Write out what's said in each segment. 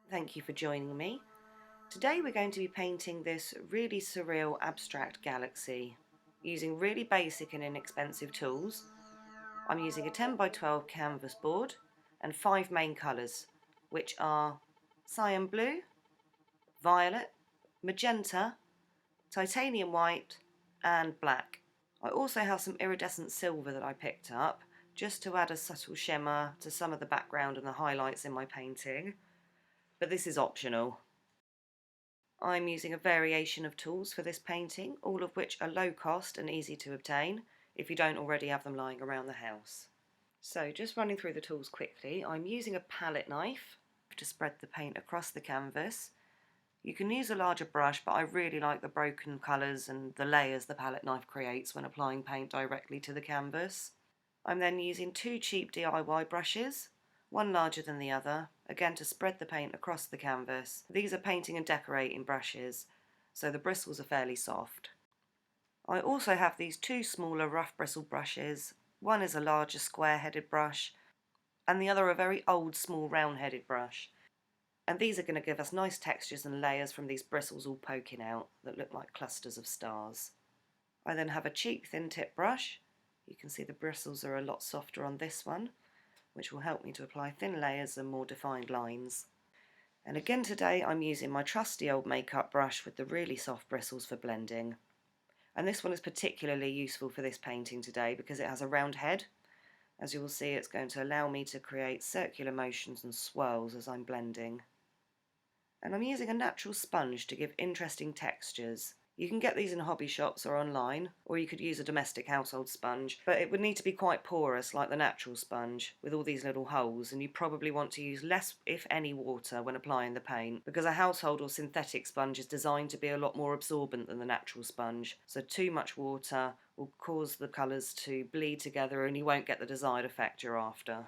Thank you for joining me. Today we're going to be painting this really surreal abstract galaxy using really basic and inexpensive tools. I'm using a 10 by 12 canvas board and 5 main colours, which are cyan blue, violet, magenta, titanium white and black. I also have some iridescent silver that I picked up just to add a subtle shimmer to some of the background and the highlights in my painting, but this is optional. I'm using a variation of tools for this painting, all of which are low cost and easy to obtain if you don't already have them lying around the house. So just running through the tools quickly, I'm using a palette knife to spread the paint across the canvas. You can use a larger brush, but I really like the broken colours and the layers the palette knife creates when applying paint directly to the canvas. I'm then using 2 cheap DIY brushes, one larger than the other, again to spread the paint across the canvas. These are painting and decorating brushes, so the bristles are fairly soft. I also have these 2 smaller rough bristle brushes. One is a larger square-headed brush, and the other a very old small round-headed brush. And these are going to give us nice textures and layers from these bristles all poking out that look like clusters of stars. I then have a cheap thin tip brush. You can see the bristles are a lot softer on this one, which will help me to apply thin layers and more defined lines. And again today I'm using my trusty old makeup brush with the really soft bristles for blending. And this one is particularly useful for this painting today because it has a round head. As you will see, it's going to allow me to create circular motions and swirls as I'm blending. And I'm using a natural sponge to give interesting textures. You can get these in hobby shops or online, or you could use a domestic household sponge, but it would need to be quite porous like the natural sponge with all these little holes, and you probably want to use less, if any, water when applying the paint, because a household or synthetic sponge is designed to be a lot more absorbent than the natural sponge, so too much water will cause the colours to bleed together and you won't get the desired effect you're after.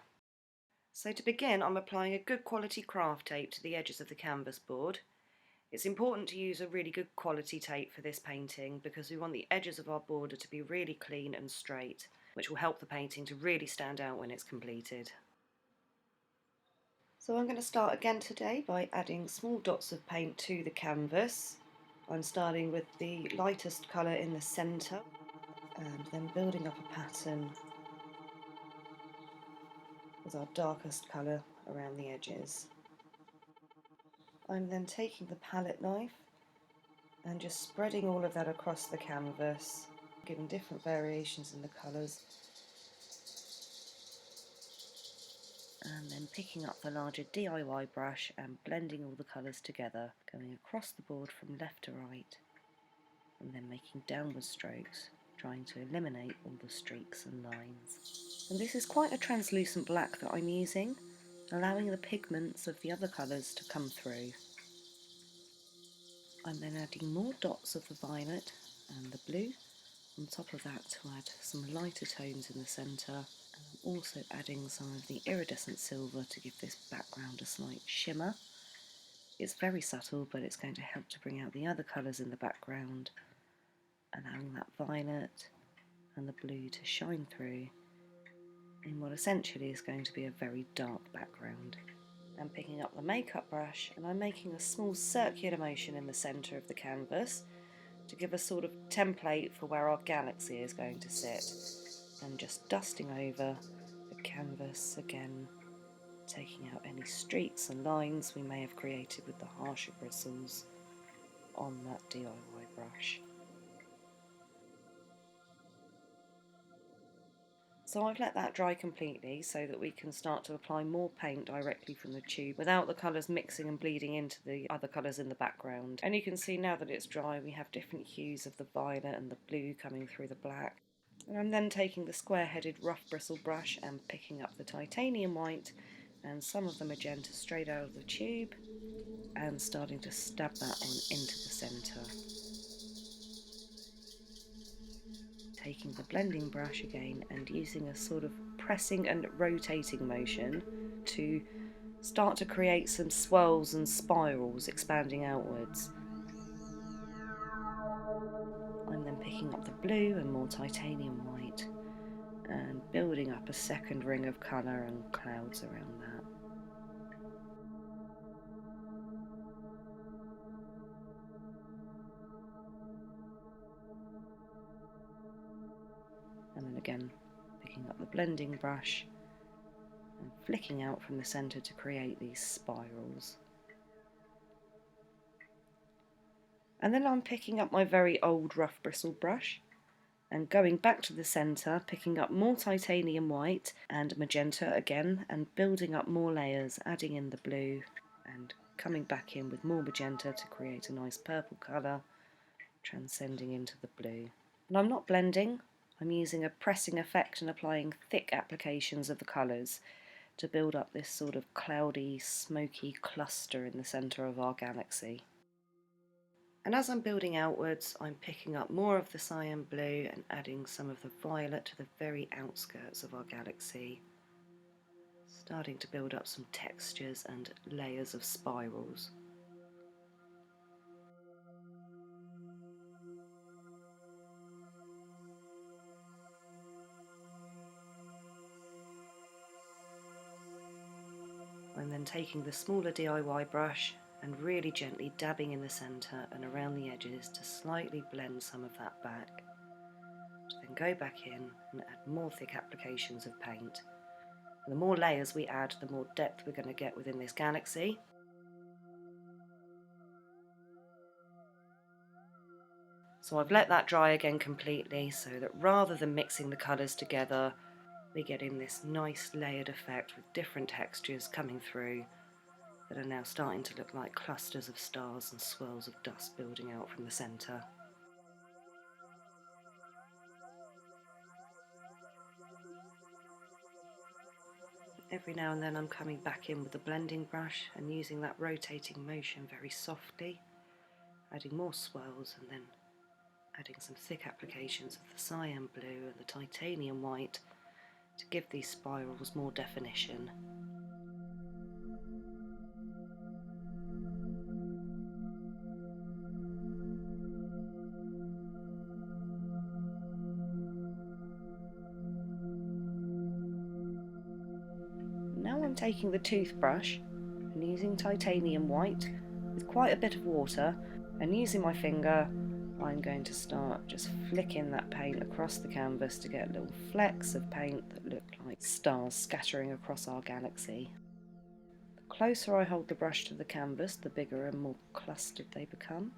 So to begin, I'm applying a good quality craft tape to the edges of the canvas board. It's important to use a really good quality tape for this painting because we want the edges of our border to be really clean and straight, which will help the painting to really stand out when it's completed. So I'm going to start again today by adding small dots of paint to the canvas. I'm starting with the lightest colour in the centre and then building up a pattern with our darkest colour around the edges. I'm then taking the palette knife and just spreading all of that across the canvas, giving different variations in the colours, and then picking up the larger DIY brush and blending all the colours together, going across the board from left to right, and then making downward strokes, trying to eliminate all the streaks and lines. And this is quite a translucent black that I'm using, allowing the pigments of the other colours to come through. I'm then adding more dots of the violet and the blue on top of that to add some lighter tones in the centre, and I'm also adding some of the iridescent silver to give this background a slight shimmer. It's very subtle, but it's going to help to bring out the other colours in the background, allowing that violet and the blue to shine through in what essentially is going to be a very dark background. I'm picking up the makeup brush and I'm making a small circular motion in the centre of the canvas to give a sort of template for where our galaxy is going to sit, and just dusting over the canvas again, taking out any streaks and lines we may have created with the harsher bristles on that DIY brush. So I've let that dry completely so that we can start to apply more paint directly from the tube without the colours mixing and bleeding into the other colours in the background. And you can see now that it's dry we have different hues of the violet and the blue coming through the black. And I'm then taking the square-headed rough bristle brush and picking up the titanium white and some of the magenta straight out of the tube and starting to stab that on into the centre. Taking the blending brush again and using a sort of pressing and rotating motion to start to create some swirls and spirals expanding outwards. I'm then picking picking up the blue and more titanium white and building up a second ring of colour and clouds around that. And then again picking up the blending brush and flicking out from the centre to create these spirals. And then I'm picking up my very old rough bristle brush and going back to the centre, picking up more titanium white and magenta again and building up more layers, adding in the blue and coming back in with more magenta to create a nice purple colour, transcending into the blue. And I'm not blending, I'm using a pressing effect and applying thick applications of the colours to build up this sort of cloudy, smoky cluster in the centre of our galaxy. And as I'm building outwards, I'm picking up more of the cyan blue and adding some of the violet to the very outskirts of our galaxy, starting to build up some textures and layers of spirals. I'm then taking the smaller DIY brush and really gently dabbing in the centre and around the edges to slightly blend some of that back, to then go back in and add more thick applications of paint. And the more layers we add, the more depth we're going to get within this galaxy. So I've let that dry again completely, so that rather than mixing the colours together, we get in this nice layered effect with different textures coming through that are now starting to look like clusters of stars and swirls of dust building out from the centre. Every now and then I'm coming back in with the blending brush and using that rotating motion very softly, adding more swirls and then adding some thick applications of the cyan blue and the titanium white to give these spirals more definition. Now I'm taking the toothbrush and using titanium white with quite a bit of water, and using my finger I'm going to start just flicking that paint across the canvas to get little flecks of paint that look like stars scattering across our galaxy. The closer I hold the brush to the canvas, the bigger and more clustered they become.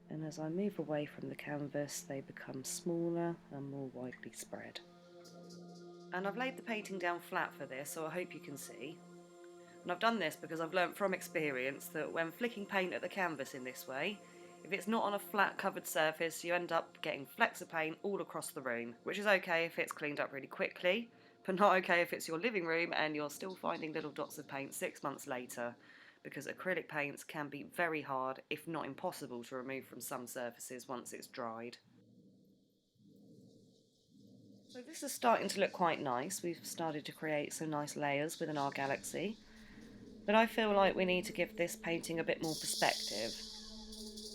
And as I move away from the canvas, they become smaller and more widely spread. And I've laid the painting down flat for this, so I hope you can see. And I've done this because I've learnt from experience that when flicking paint at the canvas in this way, if it's not on a flat covered surface, you end up getting flecks of paint all across the room, which is okay if it's cleaned up really quickly, but not okay if it's your living room and you're still finding little dots of paint 6 months later, because acrylic paints can be very hard, if not impossible, to remove from some surfaces once it's dried. So this is starting to look quite nice. We've started to create some nice layers within our galaxy, but I feel like we need to give this painting a bit more perspective.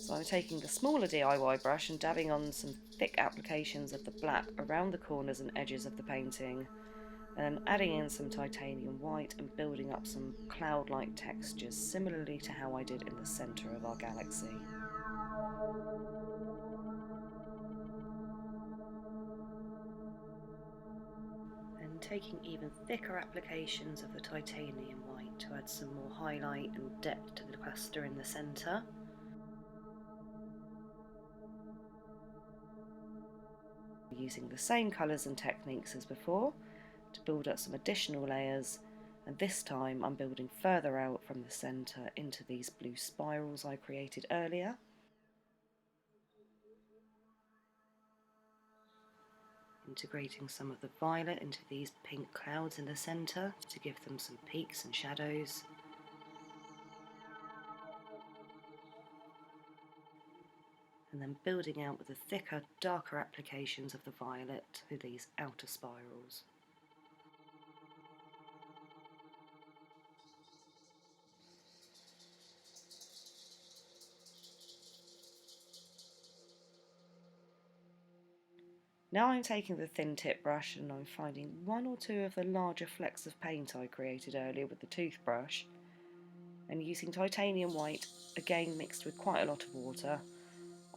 So I'm taking the smaller DIY brush and dabbing on some thick applications of the black around the corners and edges of the painting, and adding in some titanium white and building up some cloud-like textures, similarly to how I did in the centre of our galaxy. And taking even thicker applications of the titanium white to add some more highlight and depth to the cluster in the centre. Using the same colours and techniques as before to build up some additional layers, and this time I'm building further out from the centre into these blue spirals I created earlier. Integrating some of the violet into these pink clouds in the centre to give them some peaks and shadows. And then building out with the thicker, darker applications of the violet through these outer spirals. Now I'm taking the thin tip brush and I'm finding one or two of the larger flecks of paint I created earlier with the toothbrush, and using titanium white, again mixed with quite a lot of water,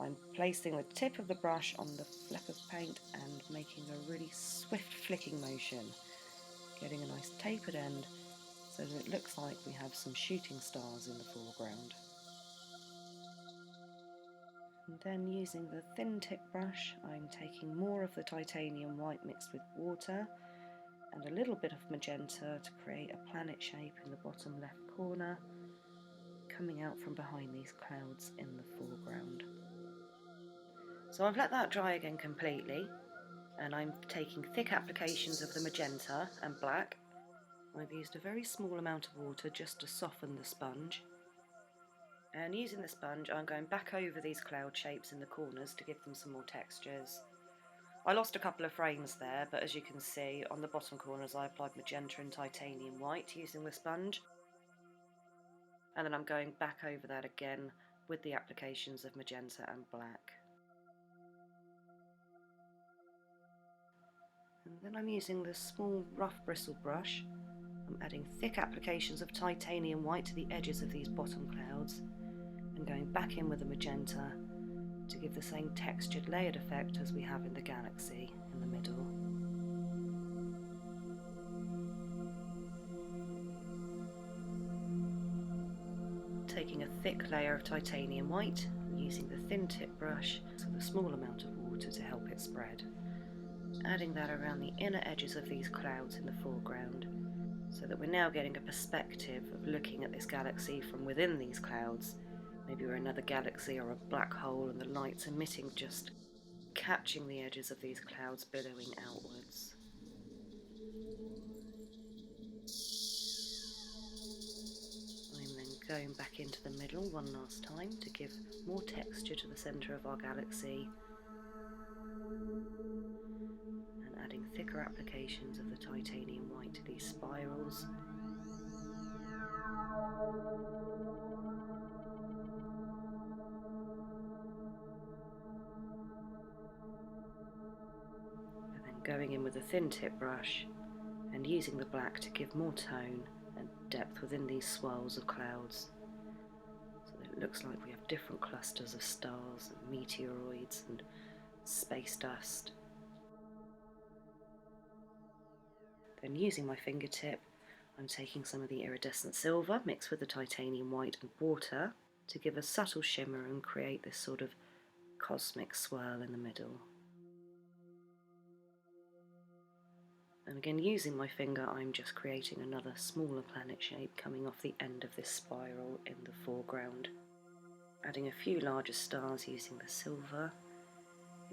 I'm placing the tip of the brush on the fleck of paint and making a really swift flicking motion, getting a nice tapered end so that it looks like we have some shooting stars in the foreground. And then using the thin tip brush, I'm taking more of the titanium white mixed with water and a little bit of magenta to create a planet shape in the bottom left corner, coming out from behind these clouds in the foreground. So I've let that dry again completely, and I'm taking thick applications of the magenta and black. I've used a very small amount of water just to soften the sponge. And using the sponge, I'm going back over these cloud shapes in the corners to give them some more textures. I lost a couple of frames there, but as you can see, on the bottom corners I applied magenta and titanium white using the sponge. And then I'm going back over that again with the applications of magenta and black. And then I'm using the small rough bristle brush. I'm adding thick applications of titanium white to the edges of these bottom clouds and going back in with the magenta to give the same textured layered effect as we have in the galaxy in the middle. Taking a thick layer of titanium white, using the thin tip brush with a small amount of water to help it spread. Adding that around the inner edges of these clouds in the foreground, so that we're now getting a perspective of looking at this galaxy from within these clouds. Maybe we're another galaxy or a black hole and the light's emitting, just catching the edges of these clouds billowing outwards. I'm then going back into the middle one last time to give more texture to the centre of our galaxy, and adding thicker applications of the titanium white to these spirals. And then going in with a thin tip brush and using the black to give more tone and depth within these swirls of clouds, so that it looks like we have different clusters of stars and meteoroids and space dust. Then using my fingertip, I'm taking some of the iridescent silver mixed with the titanium white and water to give a subtle shimmer and create this sort of cosmic swirl in the middle. And again, using my finger, I'm just creating another smaller planet shape coming off the end of this spiral in the foreground. Adding a few larger stars using the silver.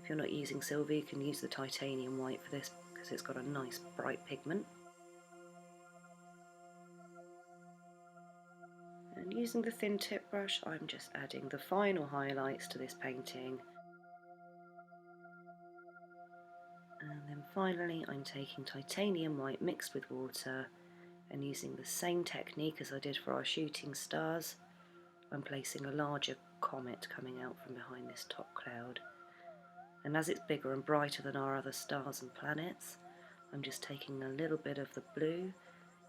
If you're not using silver, you can use the titanium white for this because it's got a nice bright pigment. And using the thin tip brush, I'm just adding the final highlights to this painting. And then finally I'm taking titanium white mixed with water and using the same technique as I did for our shooting stars. I'm placing a larger comet coming out from behind this top cloud. And as it's bigger and brighter than our other stars and planets, I'm just taking a little bit of the blue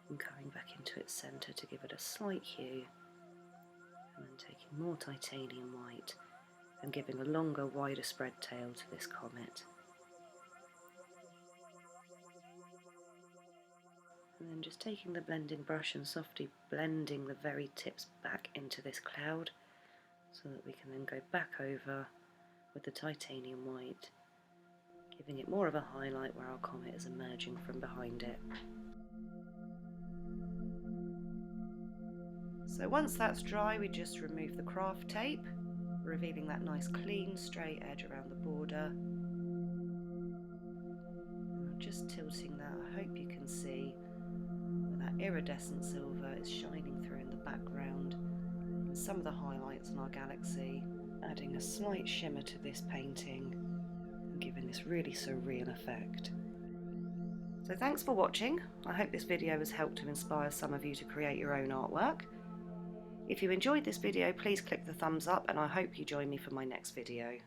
and coming back into its centre to give it a slight hue. And then taking more titanium white and giving a longer, wider spread tail to this comet. And then just taking the blending brush and softly blending the very tips back into this cloud so that we can then go back over with the titanium white, giving it more of a highlight where our comet is emerging from behind it. So once that's dry, we just remove the craft tape, revealing that nice clean straight edge around the border. And I'm just tilting that. I hope you can see that iridescent silver is shining through in the background, and some of the highlights on our galaxy, adding a slight shimmer to this painting and giving this really surreal effect. So thanks for watching. I hope this video has helped to inspire some of you to create your own artwork. If you enjoyed this video, please click the thumbs up, and I hope you join me for my next video.